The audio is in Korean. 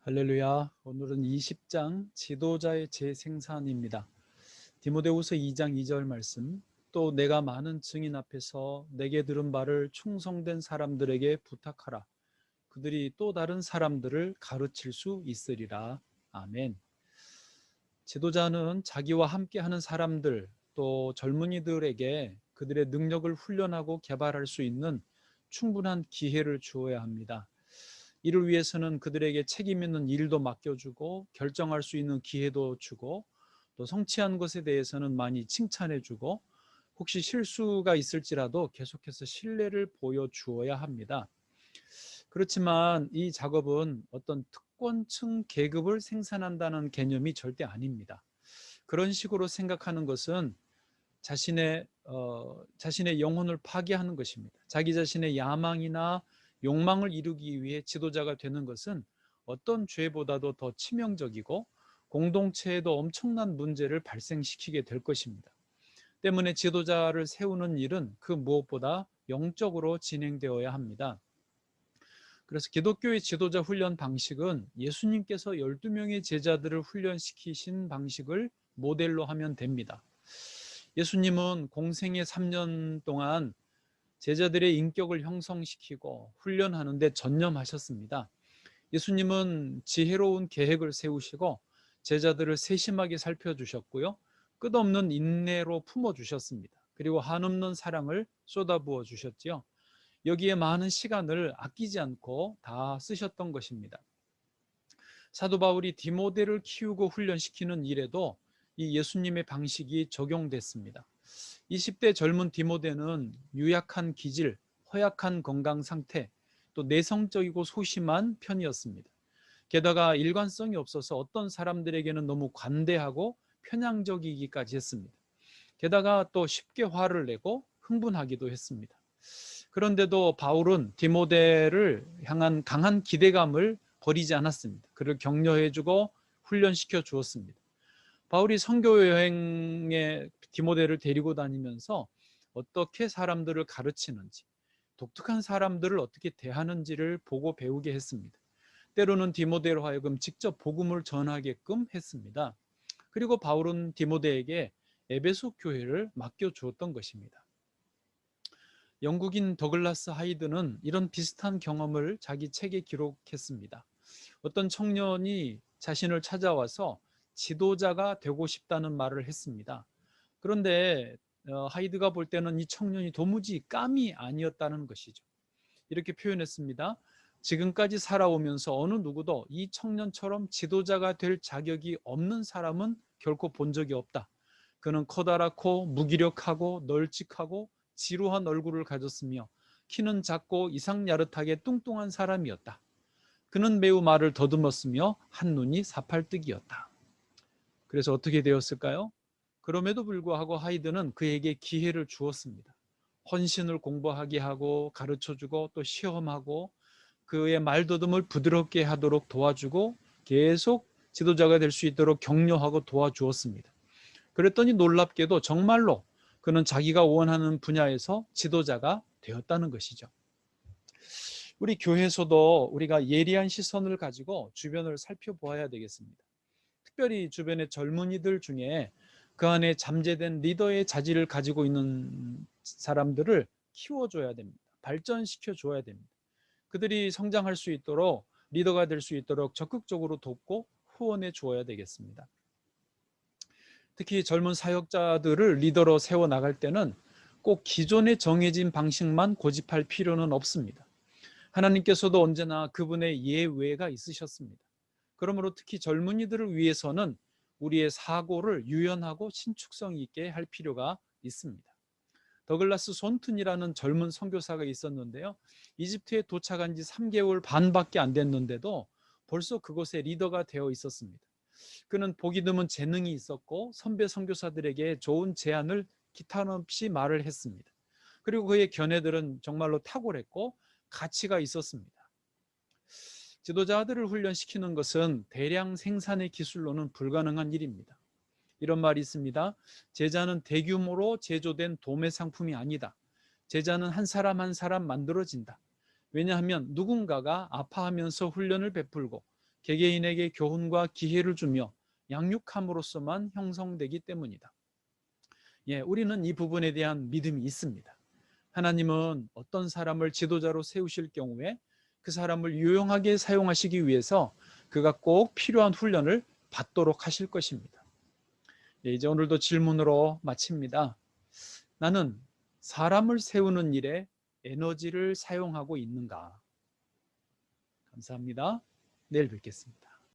할렐루야. 오늘은 20장 지도자의 재생산입니다. 디모데후서 2장 2절 말씀. 또 내가 많은 증인 앞에서 내게 들은 바를 충성된 사람들에게 부탁하라. 그들이 또 다른 사람들을 가르칠 수 있으리라. 아멘. 지도자는 자기와 함께하는 사람들, 또 젊은이들에게 그들의 능력을 훈련하고 개발할 수 있는 충분한 기회를 주어야 합니다. 이를 위해서는 그들에게 책임 있는 일도 맡겨주고 결정할 수 있는 기회도 주고, 또 성취한 것에 대해서는 많이 칭찬해주고, 혹시 실수가 있을지라도 계속해서 신뢰를 보여주어야 합니다. 그렇지만 이 작업은 어떤 특권층 계급을 생산한다는 개념이 절대 아닙니다. 그런 식으로 생각하는 것은 자신의 영혼을 파괴하는 것입니다. 자기 자신의 야망이나 욕망을 이루기 위해 지도자가 되는 것은 어떤 죄보다도 더 치명적이고 공동체에도 엄청난 문제를 발생시키게 될 것입니다. 때문에 지도자를 세우는 일은 그 무엇보다 영적으로 진행되어야 합니다. 그래서 기독교의 지도자 훈련 방식은 예수님께서 12명의 제자들을 훈련시키신 방식을 모델로 하면 됩니다. 예수님은 공생의 3년 동안 제자들의 인격을 형성시키고 훈련하는 데 전념하셨습니다. 예수님은 지혜로운 계획을 세우시고 제자들을 세심하게 살펴주셨고요. 끝없는 인내로 품어주셨습니다. 그리고 한없는 사랑을 쏟아부어 주셨지요. 여기에 많은 시간을 아끼지 않고 다 쓰셨던 것입니다. 사도 바울이 디모데를 키우고 훈련시키는 일에도 이 예수님의 방식이 적용됐습니다. 20대 젊은 디모데는 유약한 기질, 허약한 건강 상태, 또 내성적이고 소심한 편이었습니다. 게다가 일관성이 없어서 어떤 사람들에게는 너무 관대하고 편향적이기까지 했습니다. 게다가 또 쉽게 화를 내고 흥분하기도 했습니다. 그런데도 바울은 디모데를 향한 강한 기대감을 버리지 않았습니다. 그를 격려해주고 훈련시켜 주었습니다. 바울이 선교 여행에 디모데를 데리고 다니면서 어떻게 사람들을 가르치는지, 독특한 사람들을 어떻게 대하는지를 보고 배우게 했습니다. 때로는 디모데로 하여금 직접 복음을 전하게끔 했습니다. 그리고 바울은 디모데에게 에베소 교회를 맡겨주었던 것입니다. 영국인 더글라스 하이드는 이런 비슷한 경험을 자기 책에 기록했습니다. 어떤 청년이 자신을 찾아와서 지도자가 되고 싶다는 말을 했습니다. 그런데 하이드가 볼 때는 이 청년이 도무지 깜이 아니었다는 것이죠. 이렇게 표현했습니다. 지금까지 살아오면서 어느 누구도 이 청년처럼 지도자가 될 자격이 없는 사람은 결코 본 적이 없다. 그는 커다랗고 무기력하고 널찍하고 지루한 얼굴을 가졌으며 키는 작고 이상야릇하게 뚱뚱한 사람이었다. 그는 매우 말을 더듬었으며 한눈이 사팔뜨기였다. 그래서 어떻게 되었을까요? 그럼에도 불구하고 하이드는 그에게 기회를 주었습니다. 헌신을 공부하게 하고 가르쳐주고 또 시험하고 그의 말더듬을 부드럽게 하도록 도와주고 계속 지도자가 될 수 있도록 격려하고 도와주었습니다. 그랬더니 놀랍게도 정말로 그는 자기가 원하는 분야에서 지도자가 되었다는 것이죠. 우리 교회에서도 우리가 예리한 시선을 가지고 주변을 살펴보아야 되겠습니다. 특별히 주변의 젊은이들 중에 그 안에 잠재된 리더의 자질을 가지고 있는 사람들을 키워줘야 됩니다. 발전시켜줘야 됩니다. 그들이 성장할 수 있도록 리더가 될 수 있도록 적극적으로 돕고 후원해 주어야 되겠습니다. 특히 젊은 사역자들을 리더로 세워나갈 때는 꼭 기존에 정해진 방식만 고집할 필요는 없습니다. 하나님께서도 언제나 그분의 예외가 있으셨습니다. 그러므로 특히 젊은이들을 위해서는 우리의 사고를 유연하고 신축성 있게 할 필요가 있습니다. 더글라스 손튼이라는 젊은 선교사가 있었는데요. 이집트에 도착한 지 3개월 반밖에 안 됐는데도 벌써 그곳의 리더가 되어 있었습니다. 그는 보기 드문 재능이 있었고 선배 선교사들에게 좋은 제안을 기탄 없이 말을 했습니다. 그리고 그의 견해들은 정말로 탁월했고 가치가 있었습니다. 지도자들을 훈련시키는 것은 대량 생산의 기술로는 불가능한 일입니다. 이런 말이 있습니다. 제자는 대규모로 제조된 도매 상품이 아니다. 제자는 한 사람 한 사람 만들어진다. 왜냐하면 누군가가 아파하면서 훈련을 베풀고 개개인에게 교훈과 기회를 주며 양육함으로써만 형성되기 때문이다. 우리는 이 부분에 대한 믿음이 있습니다. 하나님은 어떤 사람을 지도자로 세우실 경우에 그 사람을 유용하게 사용하시기 위해서 그가 꼭 필요한 훈련을 받도록 하실 것입니다. 이제 오늘도 질문으로 마칩니다. 나는 사람을 세우는 일에 에너지를 사용하고 있는가? 감사합니다. 내일 뵙겠습니다.